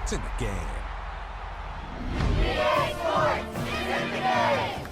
Sports in the game. EA Sports is in the game!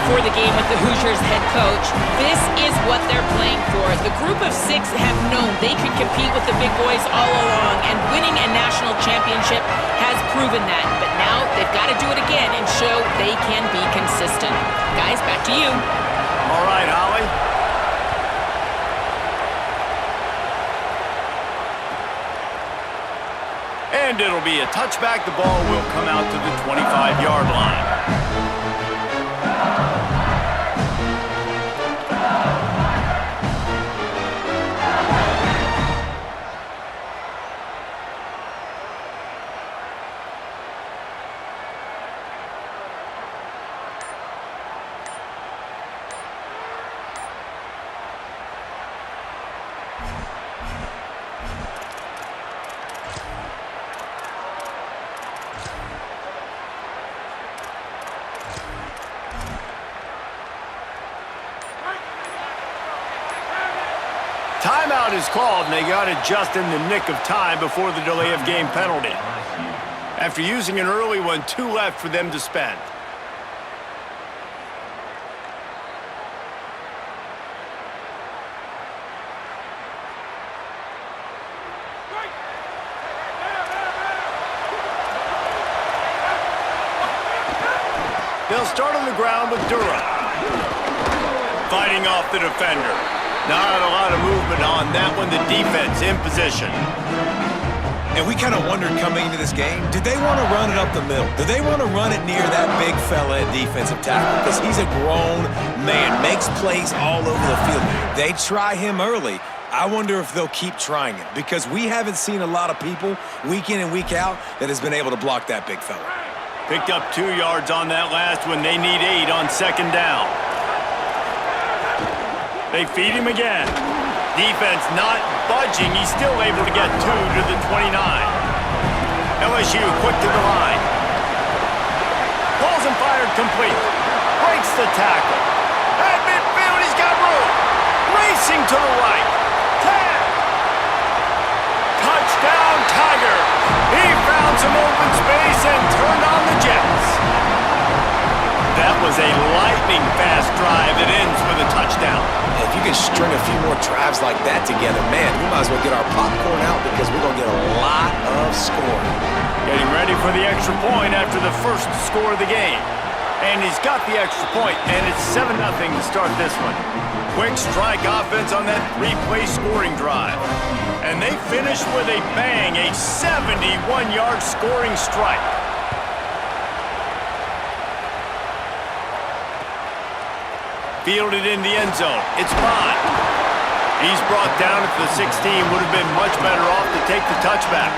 before the game with the Hoosiers head coach. This is what they're playing for. The group of 6 have known they could compete with the big boys all along, and winning a national championship has proven that. But now they've got to do it again and show they can be consistent. Guys, back to you. All right, Holly. And it'll be a touchback. The ball will come out to the 25-yard line. Timeout is called, and they got it just in the nick of time before the delay of game penalty. After using an early one, 2 left for them to spend. They'll start on the ground with Dura. Fighting off the defender. Not a lot of movement on that one. The defense in position. And we kind of wondered coming into this game, did they want to run it up the middle? Do they want to run it near that big fella at defensive tackle? Because he's a grown man, makes plays all over the field. They try him early. I wonder if they'll keep trying it, because we haven't seen a lot of people week in and week out that has been able to block that big fella. Picked up 2 yards on that last one. They need 8 on second down. They feed him again. Defense not budging. He's still able to get 2 to the 29. LSU quick to the line. Balls and fired complete. Breaks the tackle. At midfield, he's got room. Racing to the right. 10. Touchdown, Tiger. He found some open space and turned on the Jets. That was a lightning-fast drive that ends with a touchdown. If you can string a few more drives like that together, man, we might as well get our popcorn out, because we're going to get a lot of scoring. Getting ready for the extra point after the first score of the game. And he's got the extra point, and it's 7-0 to start this one. Quick strike offense on that 3-play scoring drive. And they finish with a bang, a 71-yard scoring strike. Fielded in the end zone. It's Bond. He's brought down at the 16. Would have been much better off to take the touchback.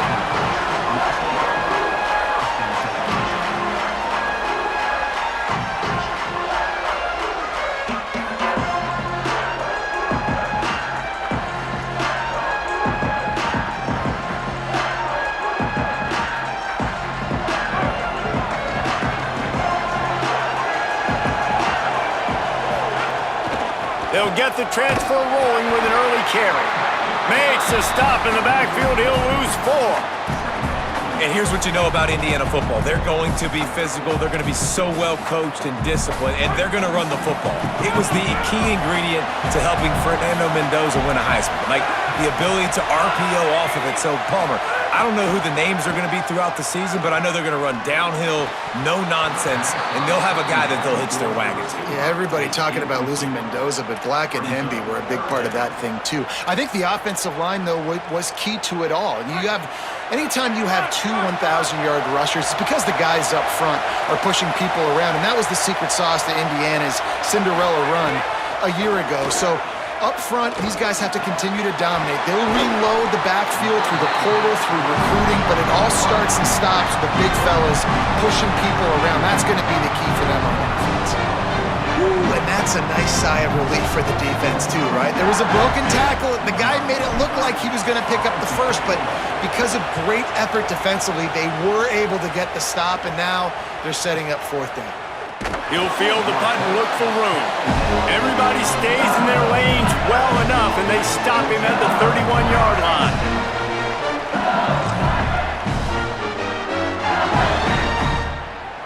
They'll get the transfer rolling with an early carry. Makes a stop in the backfield. He'll lose 4. And here's what you know about Indiana football. They're going to be physical. They're going to be so well coached and disciplined, and they're going to run the football. It was the key ingredient to helping Fernando Mendoza win a Heisman, like the ability to RPO off of it. So, Palmer, I don't know who the names are going to be throughout the season, but I know they're going to run downhill, no nonsense, and they'll have a guy that they'll hitch their wagon to. Yeah, everybody talking about losing Mendoza, but Black and Hemby were a big part of that thing, too. I think the offensive line, though, was key to it all. And anytime you have 2 1,000-yard rushers, it's because the guys up front are pushing people around, and that was the secret sauce to Indiana's Cinderella run a year ago. So up front, these guys have to continue to dominate. They'll reload the backfield through the portal, through recruiting, but it all starts and stops with the big fellas pushing people around. That's going to be the key for them on offense. Ooh, and that's a nice sigh of relief for the defense too, right? There was a broken tackle. The guy made it look like he was going to pick up the first, but because of great effort defensively, they were able to get the stop, and now they're setting up 4th down. He'll field the punt and look for room. Everybody stays in their lanes well enough, and they stop him at the 31-yard line.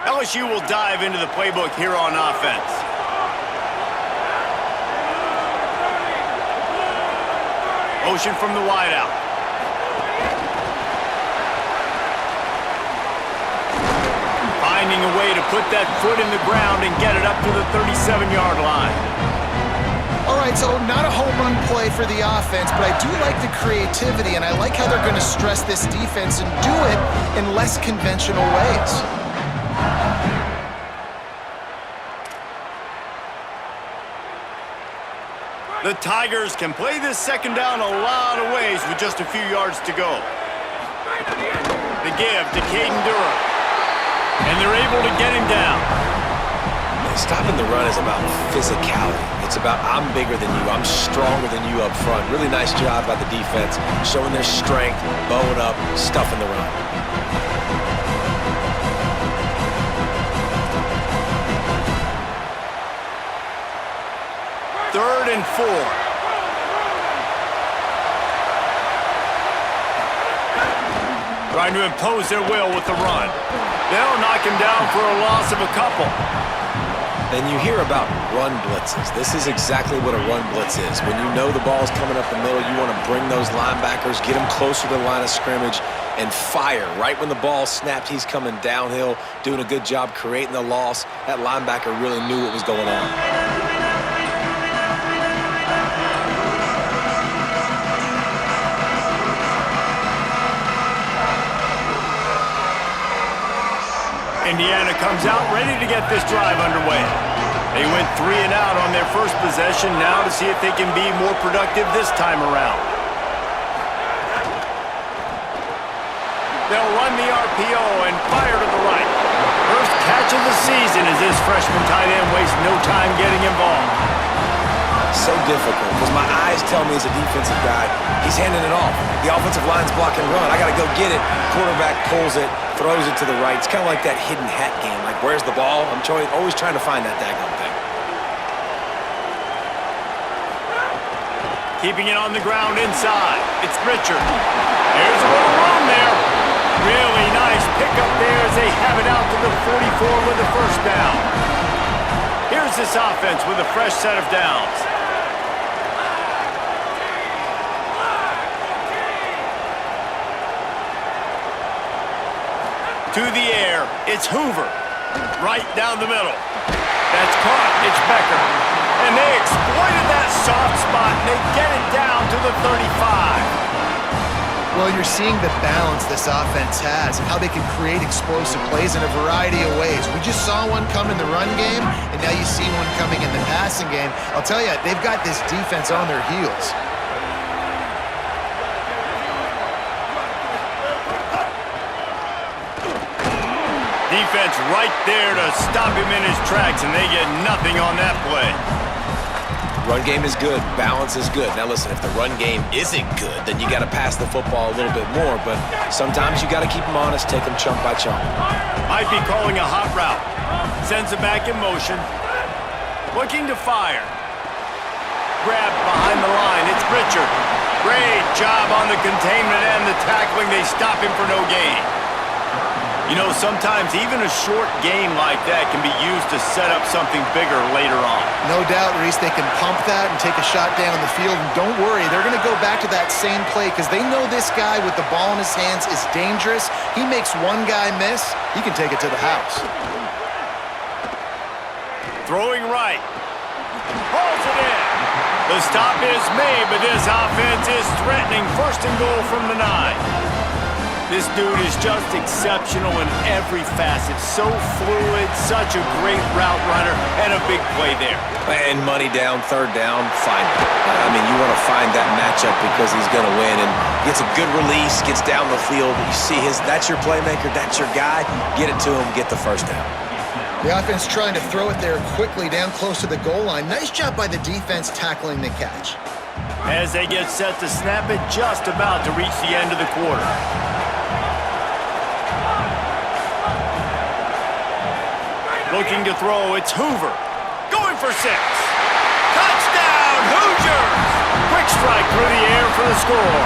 LSU will dive into the playbook here on offense. Motion from the wideout. Finding a way to put that foot in the ground and get it up to the 37-yard line. All right, so not a home run play for the offense, but I do like the creativity, and I like how they're going to stress this defense and do it in less conventional ways. The Tigers can play this second down a lot of ways with just a few yards to go. The give to Caden Durham. And they're able to get him down. Stopping the run is about physicality. It's about I'm bigger than you, I'm stronger than you up front. Really nice job by the defense, showing their strength, bowing up, stuffing the run. Third and 4. Trying to impose their will with the run. They'll knock him down for a loss of a couple. And you hear about run blitzes. This is exactly what a run blitz is. When you know the ball's coming up the middle, you want to bring those linebackers, get them closer to the line of scrimmage, and fire. Right when the ball snapped, he's coming downhill, doing a good job creating the loss. That linebacker really knew what was going on. Indiana comes out ready to get this drive underway. They went 3 and out on their first possession, now to see if they can be more productive this time around. They'll run the RPO and fire to the right. First catch of the season as this freshman tight end wastes no time getting involved. So difficult because my eyes tell me as a defensive guy, he's handing it off. The offensive line's blocking run. I got to go get it. Quarterback pulls it, throws it to the right. It's kind of like that hidden hat game. Like, where's the ball? I'm always trying to find that daggone thing. Keeping it on the ground inside. It's Richard. There's a little room there. Really nice pickup there as they have it out to the 44 with the first down. Here's this offense with a fresh set of downs. To the air, it's Hoover. Right down the middle. That's caught, it's Becker. And they exploited that soft spot, and they get it down to the 35. Well, you're seeing the balance this offense has and how they can create explosive plays in a variety of ways. We just saw one come in the run game, and now you see one coming in the passing game. I'll tell you, they've got this defense on their heels. Defense right there to stop him in his tracks, and they get nothing on that play. Run game is good. Balance is good. Now listen, if the run game isn't good, then you got to pass the football a little bit more. But sometimes you got to keep them honest, take them chunk by chunk. Might be calling a hot route. Sends it back in motion. Looking to fire. Grabbed behind the line. It's Richard. Great job on the containment and the tackling. They stop him for no gain. You know, sometimes even a short game like that can be used to set up something bigger later on. No doubt, Reese, they can pump that and take a shot down the field. And don't worry, they're going to go back to that same play because they know this guy with the ball in his hands is dangerous. He makes one guy miss, he can take it to the house. Throwing right. Pulls it in. The stop is made, but this offense is threatening. First and goal from the 9. This dude is just exceptional in every facet. So fluid, such a great route runner, and a big play there. And money down, third down, find it. I mean, you want to find that matchup because he's going to win. And gets a good release, gets down the field. You see that's your playmaker, that's your guy. Get it to him, get the first down. The offense trying to throw it there quickly down close to the goal line. Nice job by the defense tackling the catch. As they get set to snap it, just about to reach the end of the quarter. Looking to throw, it's Hoover. Going for 6. Touchdown, Hoosiers! Quick strike through the air for the score.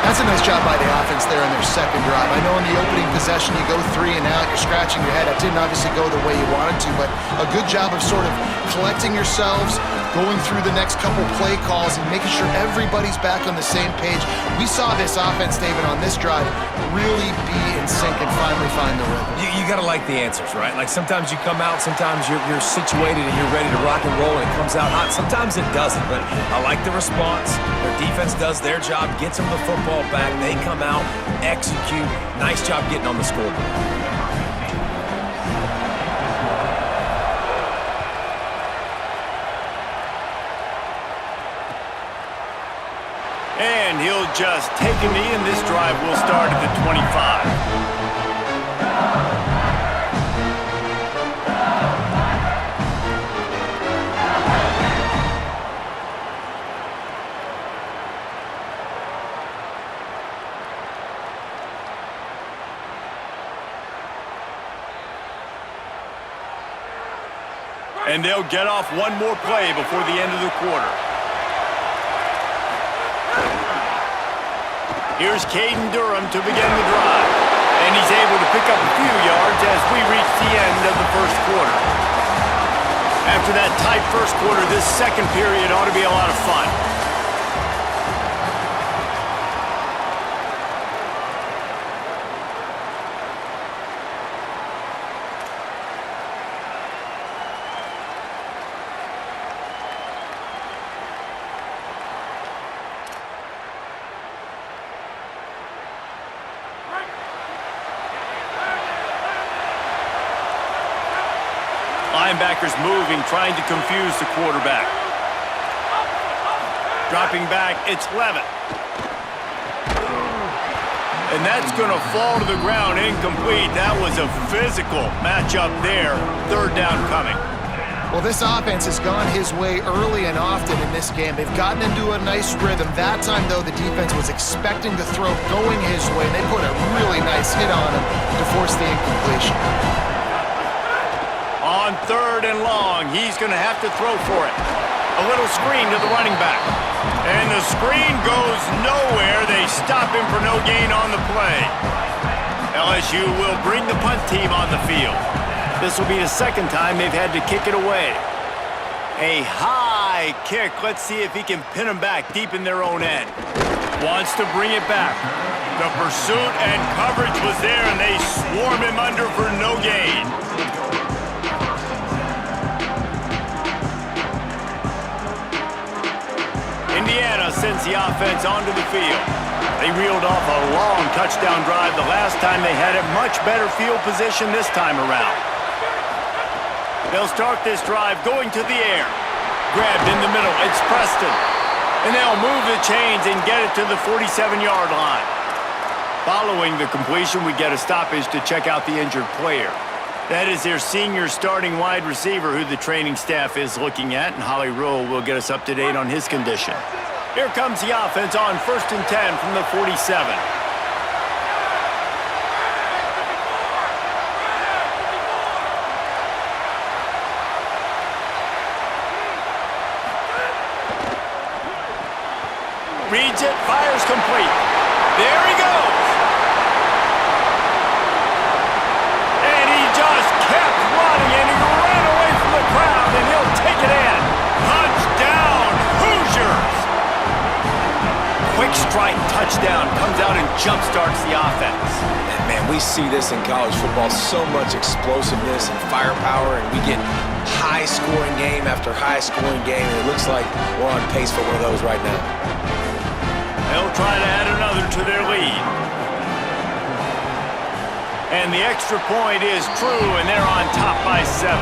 That's a nice job by the offense there on their second drive. I know in the opening possession you go 3 and out, you're scratching your head. That didn't obviously go the way you wanted to, but a good job of sort of collecting yourselves, going through the next couple play calls and making sure everybody's back on the same page. We saw this offense, David, on this drive really be in sync and finally find the rhythm. You got to like the answers, right? Like sometimes you come out, sometimes you're situated and you're ready to rock and roll and it comes out hot. Sometimes it doesn't, but I like the response. Their defense does their job, gets them the football back. They come out, execute. Nice job getting on the scoreboard. And he'll just take a knee, and this drive will start at the 25. And they'll get off one more play before the end of the quarter. Here's Caden Durham to begin the drive. And he's able to pick up a few yards as we reach the end of the first quarter. After that tight first quarter, this second period ought to be a lot of fun. Linebackers moving, trying to confuse the quarterback. Dropping back, it's Levitt. And that's going to fall to the ground, incomplete. That was a physical matchup there. Third down coming. Well, this offense has gone his way early and often in this game. They've gotten into a nice rhythm. That time, though, the defense was expecting the throw going his way. They put a really nice hit on him to force the incompletion. On third and long, he's going to have to throw for it. A little screen to the running back. And the screen goes nowhere. They stop him for no gain on the play. LSU will bring the punt team on the field. This will be the second time they've had to kick it away. A high kick. Let's see if he can pin them back deep in their own end. Wants to bring it back. The pursuit and coverage was there, and they swarm him under for no gain. Indiana sends the offense onto the field. They reeled off a long touchdown drive the last time they had it. Much better field position this time around. They'll start this drive going to the air. Grabbed in the middle. It's Preston. And they'll move the chains and get it to the 47-yard line. Following the completion, we get a stoppage to check out the injured player. That is their senior starting wide receiver who the training staff is looking at, and Holly Rule will get us up to date on his condition. Here comes the offense on 1st and 10 from the 47. Reads it, fires complete. There he goes. And he just kept running, and he ran away from the crowd, and he'll take it in. Touchdown, Hoosiers! Quick strike touchdown comes out and jump-starts the offense. And man, we see this in college football, so much explosiveness and firepower, and we get high-scoring game after high-scoring game, and it looks like we're on pace for one of those right now. They'll try to add another to their lead. And the extra point is true, and they're on top by 7.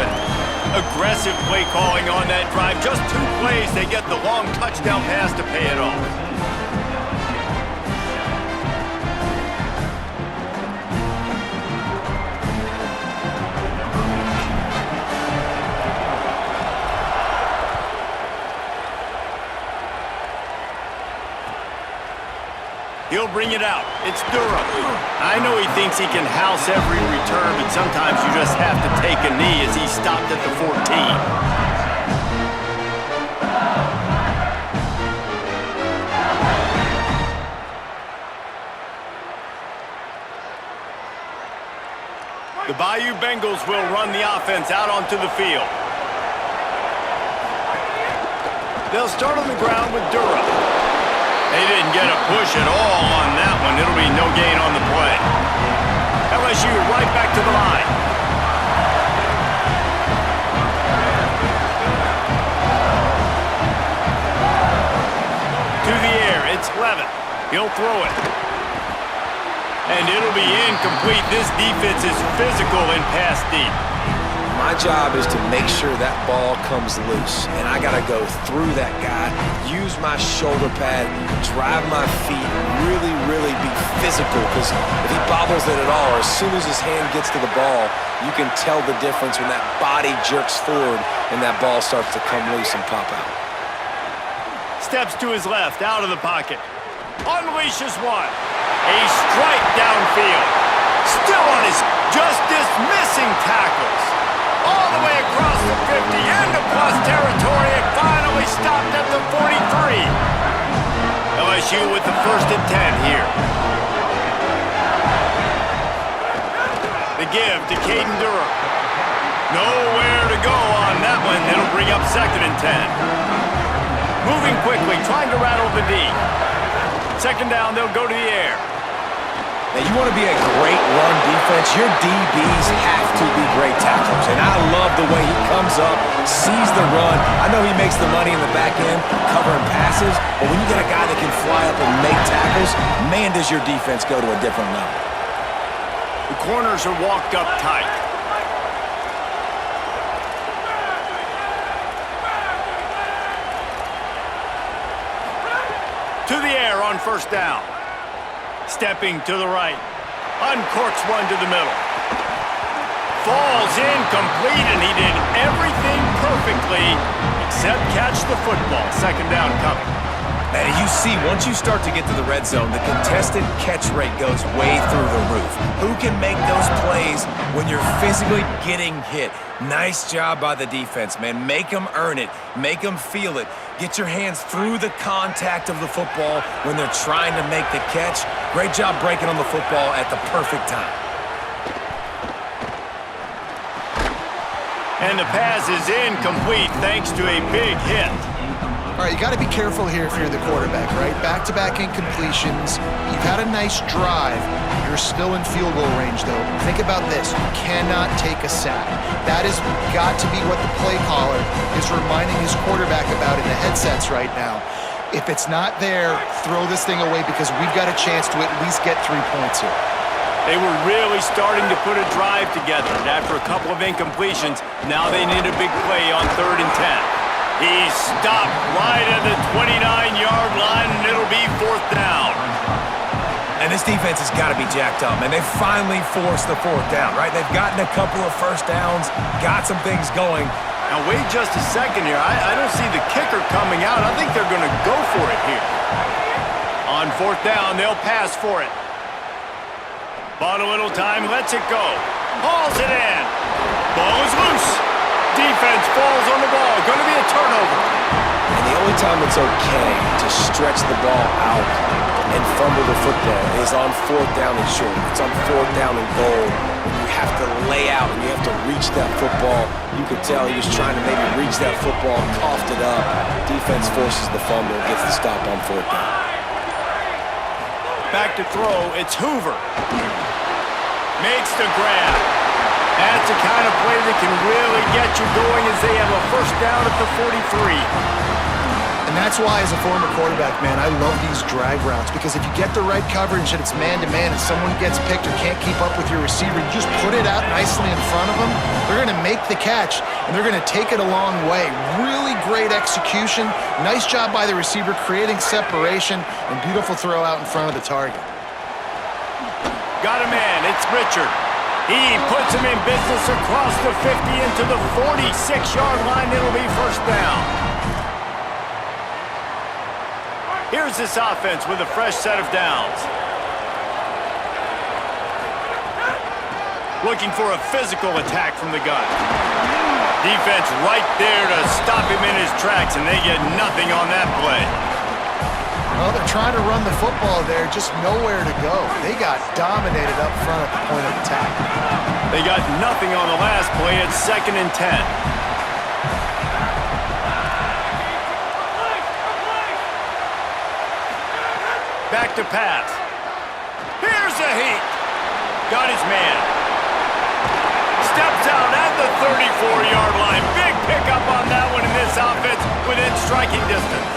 Aggressive play calling on that drive. Just 2 plays, they get the long touchdown pass to pay it off. He'll bring it out. It's Durham. I know he thinks he can house every return, but sometimes you just have to take a knee as he stopped at the 14. The Bayou Bengals will run the offense out onto the field. They'll start on the ground with Durham. They didn't get a push at all on that one. It'll be no gain on the play. LSU right back to the line. To the air, it's Levin. He'll throw it. And it'll be incomplete. This defense is physical and pass deep. My job is to make sure that ball comes loose, and I got to go through that guy, use my shoulder pad, drive my feet, really be physical, because if he bobbles it at all, as soon as his hand gets to the ball, you can tell the difference when that body jerks forward and that ball starts to come loose and pop out. Steps to his left, out of the pocket. Unleashes one. A strike downfield. Still on his just dismissing tackles. All the way across the 50, into plus territory, and finally stopped at the 43. LSU with the 1st and 10 here. The give to Caden Durham. Nowhere to go on that one. It'll bring up 2nd and 10. Moving quickly, trying to rattle the D. 2nd down, they'll go to the air. Now, you want to be a great run defense, your DBs have to be great tacklers. And I love the way he comes up, sees the run. I know he makes the money in the back end, covering passes, but when you got a guy that can fly up and make tackles, man, does your defense go to a different level. The corners are walked up tight. To the air on 1st down. Stepping to the right. Uncorks one to the middle. Falls incomplete, and he did everything perfectly except catch the football. 2nd down coming. And you see, once you start to get to the red zone, the contested catch rate goes way through the roof. Who can make those plays when you're physically getting hit? Nice job by the defense, man. Make them earn it. Make them feel it. Get your hands through the contact of the football when they're trying to make the catch. Great job breaking on the football at the perfect time. And the pass is incomplete thanks to a big hit. All right, you got to be careful here if you're the quarterback, right? Back-to-back incompletions. You've had a nice drive. You're still in field goal range, though. Think about this. You cannot take a sack. That has got to be what the play caller is reminding his quarterback about in the headsets right now. If it's not there, throw this thing away because we've got a chance to at least get 3 points here. They were really starting to put a drive together, and after a couple of incompletions, now they need a big play on 3rd and 10. He's stopped right at the 29-yard line, and it'll be 4th down. And this defense has got to be jacked up, and they've finally forced the 4th down, right? They've gotten a couple of 1st downs, got some things going. Now, wait just a second here. I don't see the kicker coming out. I think they're going to go for it here. On 4th down, they'll pass for it. Bought a little time, lets it go. Hauls it in. Ball is loose. Defense falls on the ball. Going to be a turnover. And the only time it's okay to stretch the ball out and fumble the football is on 4th down and short. It's on 4th down and goal. You have to lay out and you have to reach that football. You could tell he was trying to maybe reach that football, coughed it up. Defense forces the fumble, gets the stop on 4th down. Back to throw, it's Hoover. Makes the grab. That's the kind of play that can really get you going as they have a 1st down at the 43. And that's why, as a former quarterback, man, I love these drag routes because if you get the right coverage and it's man-to-man and someone gets picked or can't keep up with your receiver, you just put it out nicely in front of them, they're going to make the catch, and they're going to take it a long way. Really great execution. Nice job by the receiver creating separation and beautiful throw out in front of the target. Got a man. It's Richard. He puts him in business across the 50 into the 46-yard line. It'll be 1st down. Here's this offense with a fresh set of downs. Looking for a physical attack from the gun. Defense right there to stop him in his tracks, and they get nothing on that play. Well, they're trying to run the football there, just nowhere to go. They got dominated up front at the point of attack. They got nothing on the last play. It's 2nd and 10. Back to pass. Here's a heat. Got his man. Steps out at the 34-yard line. Big pickup on that one in this offense within striking distance.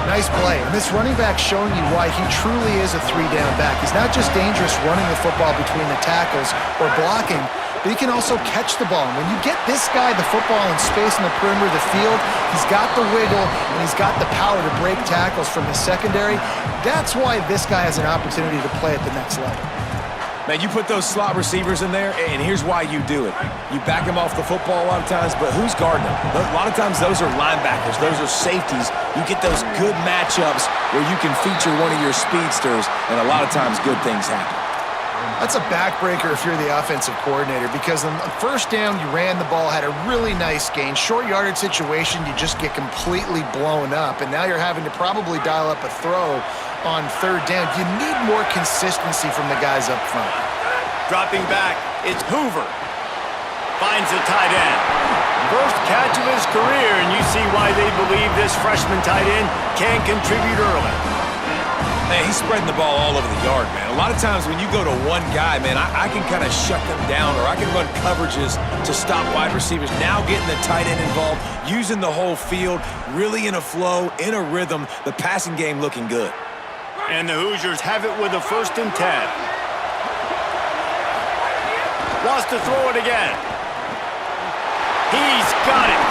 Nice play. And this running back showing you why he truly is a three-down back. He's not just dangerous running the football between the tackles or blocking, but he can also catch the ball. And when you get this guy the football in space in the perimeter of the field, he's got the wiggle and he's got the power to break tackles from the secondary. That's why this guy has an opportunity to play at the next level. Man, you put those slot receivers in there, and here's why you do it. You back them off the football a lot of times, but who's guarding them? A lot of times those are linebackers. Those are safeties. You get those good matchups where you can feature one of your speedsters, and a lot of times good things happen. That's a backbreaker if you're the offensive coordinator, because on first down, you ran the ball, had a really nice gain. Short yardage situation, you just get completely blown up, and now you're having to probably dial up a throw on third down. You need more consistency from the guys up front. Dropping back, it's Hoover. Finds the tight end. First catch of his career, and you see why they believe this freshman tight end can contribute early. Man, he's spreading the ball all over the yard, man. A lot of times when you go to one guy, man, I can kind of shut them down, or I can run coverages to stop wide receivers. Now getting the tight end involved, using the whole field, really in a flow, in a rhythm, the passing game looking good. And the Hoosiers have it with a 1st and 10. Wants to throw it again. He's got it.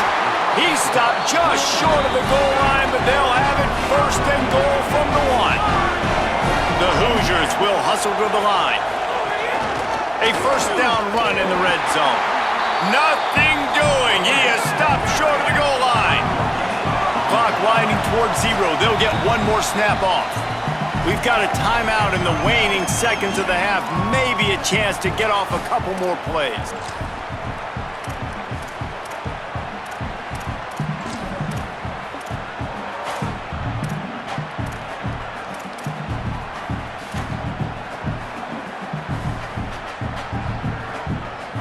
He stopped just short of the goal line, but they'll have it 1st and goal from the 1. The Hoosiers will hustle to the line. A 1st down run in the red zone. Nothing doing. He has stopped short of the goal line. Clock winding towards 0. They'll get one more snap off. We've got a timeout in the waning seconds of the half. Maybe a chance to get off a couple more plays.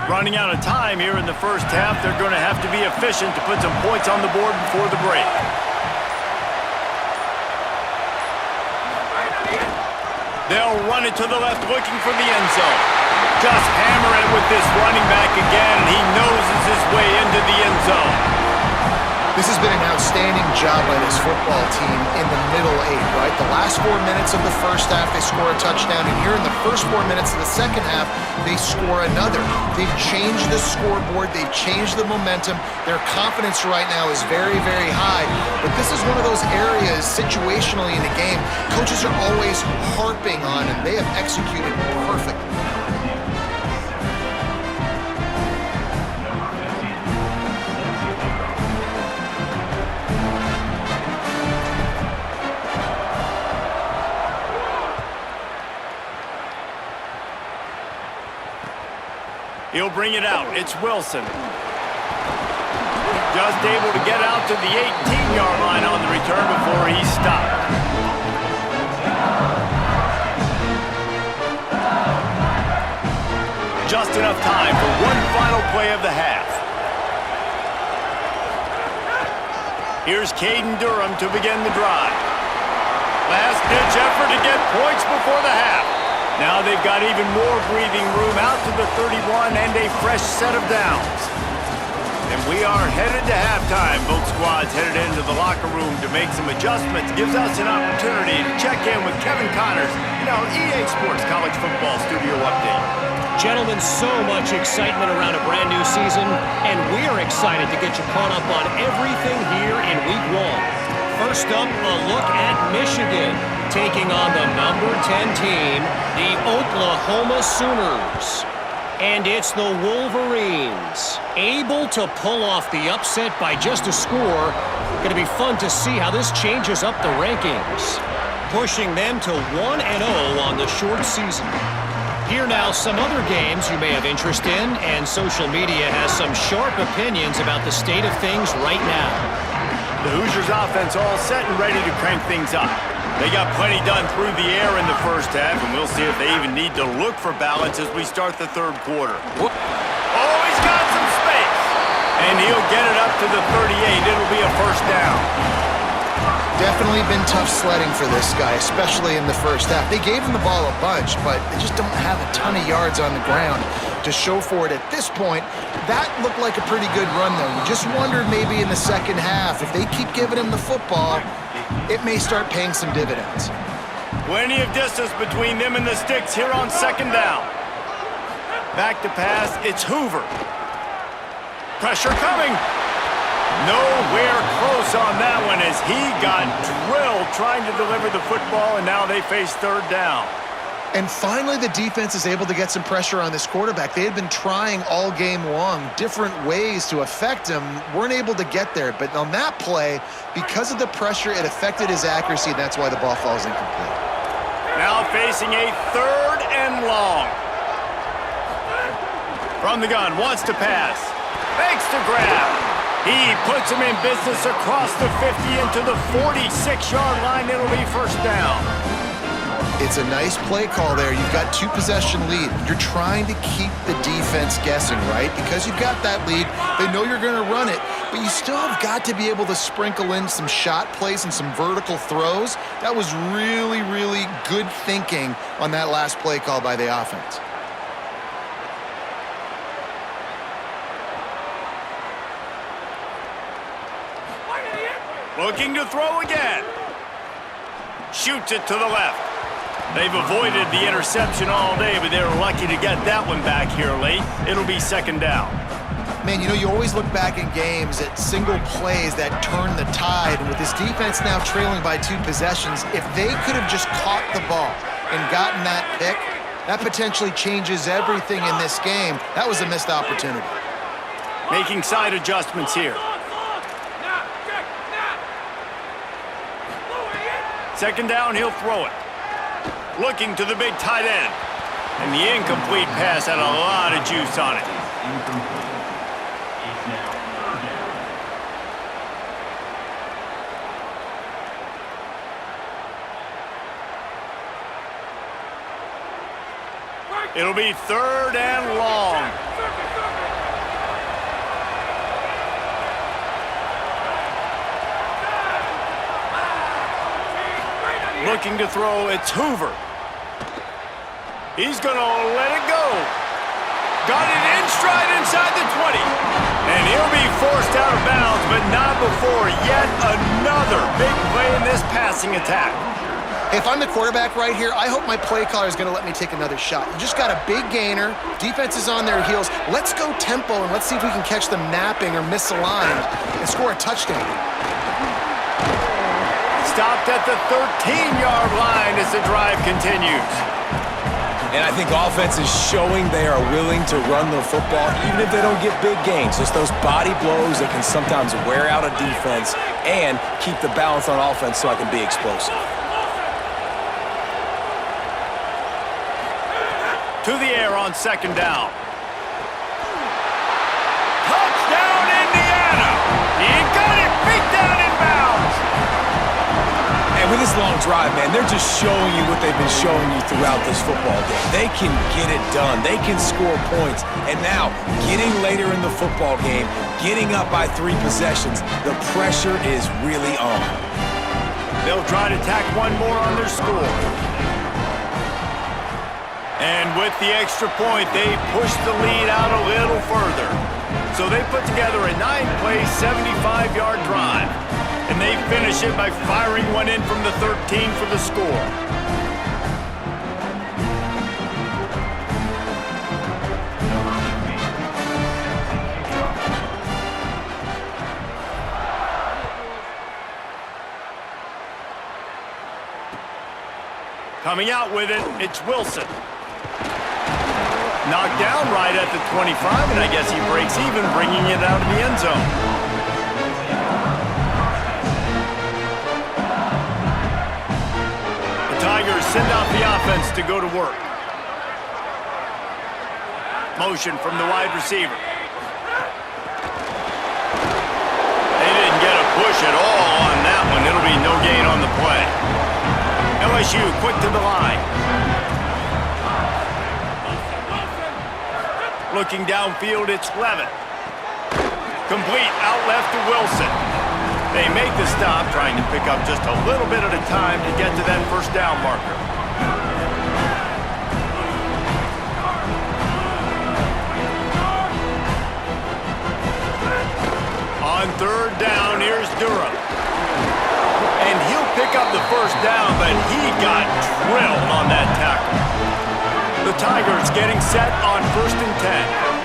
Running out of time here in the first half. They're going to have to be efficient to put some points on the board before the break. They'll run it to the left, looking for the end zone. Just hammer it with this running back again, and he noses his way into the end zone. This has been an outstanding job by this football team in the middle 8, right? The last 4 minutes of the first half, they score a touchdown, and here in the first 4 minutes of the second half, they score another. They've changed the scoreboard. They've changed the momentum. Their confidence right now is very, very high, but this is one of those areas situationally in the game coaches are always harping on, and they have executed perfectly. He'll bring it out. It's Wilson. Just able to get out to the 18-yard line on the return before he's stopped. Just enough time for one final play of the half. Here's Caden Durham to begin the drive. Last-ditch effort to get points before the half. Now they've got even more breathing room out to the 31 and a fresh set of downs. And we are headed to halftime. Both squads headed into the locker room to make some adjustments. Gives us an opportunity to check in with Kevin Connors in our EA Sports College Football Studio Update. Gentlemen, so much excitement around a brand new season, and we're excited to get you caught up on everything here in Week 1. First up, a look at Michigan, taking on the number 10 team, the Oklahoma Sooners. And it's the Wolverines, able to pull off the upset by just a score. Going to be fun to see how this changes up the rankings, pushing them to 1-0 on the short season. Here now, some other games you may have interest in, and social media has some sharp opinions about the state of things right now. The Hoosiers offense all set and ready to crank things up. They got plenty done through the air in the first half, and we'll see if they even need to look for balance as we start the third quarter. Oh, he's got some space. And he'll get it up to the 38. It'll be a 1st down. Definitely been tough sledding for this guy, especially in the first half. They gave him the ball a bunch, but they just don't have a ton of yards on the ground to show for it at this point. That looked like a pretty good run, though. You just wondered maybe in the second half, if they keep giving him the football, it may start paying some dividends. Plenty of distance between them and the sticks here on second down. Back to pass, it's Hoover. Pressure coming. Nowhere close on that one as he got drilled trying to deliver the football, and now they face third down. And finally, the defense is able to get some pressure on this quarterback. They had been trying all game long, different ways to affect him, weren't able to get there. But on that play, because of the pressure, it affected his accuracy, and that's why the ball falls incomplete. Now facing a third and long. From the gun, wants to pass. Makes the grab. He puts him in business across the 50 into the 46-yard line. It'll be first down. It's a nice play call there. You've got 2-possession lead. You're trying to keep the defense guessing, right? Because you've got that lead, they know you're going to run it, but you still have got to be able to sprinkle in some shot plays and some vertical throws. That was really, really good thinking on that last play call by the offense. Looking to throw again. Shoots it to the left. They've avoided the interception all day, but they're lucky to get that one back here late. It'll be second down. Man, you know, you always look back in games at single plays that turn the tide. And with this defense now trailing by 2 possessions, if they could have just caught the ball and gotten that pick, that potentially changes everything in this game. That was a missed opportunity. Making side adjustments here. Second down, he'll throw it. Looking to the big tight end. And the incomplete pass had a lot of juice on it. It'll be third and long. Looking to throw, it's Hoover. He's going to let it go. Got it in stride inside the 20. And he'll be forced out of bounds, but not before yet another big play in this passing attack. If I'm the quarterback right here, I hope my play caller is going to let me take another shot. You just got a big gainer. Defense is on their heels. Let's go tempo, and let's see if we can catch them napping or misaligned and score a touchdown. Stopped at the 13-yard line as the drive continues. And I think offense is showing they are willing to run the football, even if they don't get big gains. Just those body blows that can sometimes wear out a defense and keep the balance on offense so I can be explosive. To the air on second down. Touchdown, Indiana! He got it, beat down in bounds. And with this long drive, man, they're just showing you what they've been showing you throughout this football game. They can get it done. They can score points. And now, getting later in the football game, getting up by 3 possessions, the pressure is really on. They'll try to tack one more on their score. And with the extra point, they push the lead out a little further. So they put together a 9-play, 75-yard drive. And they finish it by firing one in from the 13 for the score. Coming out with it, it's Wilson. Knocked down right at the 25, and I guess he breaks even, bringing it out of the end zone. The Tigers send out the offense to go to work. Motion from the wide receiver. They didn't get a push at all on that one. It'll be no gain on the play. LSU quick to the line. Looking downfield, it's Levitt. Complete out left to Wilson. They make the stop, trying to pick up just a little bit at a time to get to that first down marker. On third down, here's Durham. And he'll pick up the first down, but he got drilled on that tackle. The Tigers getting set on 1st and 10.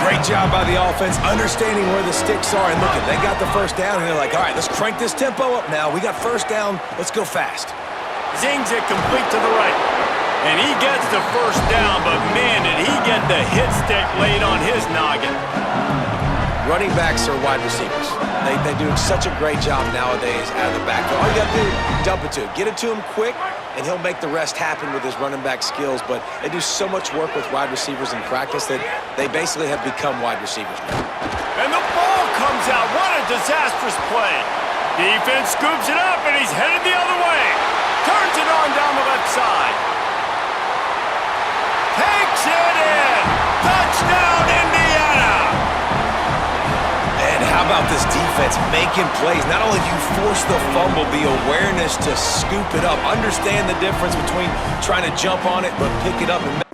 Great job by the offense, understanding where the sticks are. And look, they got the first down, and they're like, all right, let's crank this tempo up now. We got first down. Let's go fast. Zings it complete to the right. And he gets the first down, but man, did he get the hit stick laid on his noggin. Running backs are wide receivers. They do such a great job nowadays out of the backfield. All you got to do, dump it to him. Get it to him quick, and he'll make the rest happen with his running back skills. But they do so much work with wide receivers in practice that they basically have become wide receivers now. And the ball comes out. What a disastrous play. Defense scoops it up, and he's headed the other way. Turns it on down the left side. Takes it in. Touchdown, Indiana. And how about this defense making plays? Not only do you force the fumble, the awareness to scoop it up. Understand the difference between trying to jump on it, but pick it up and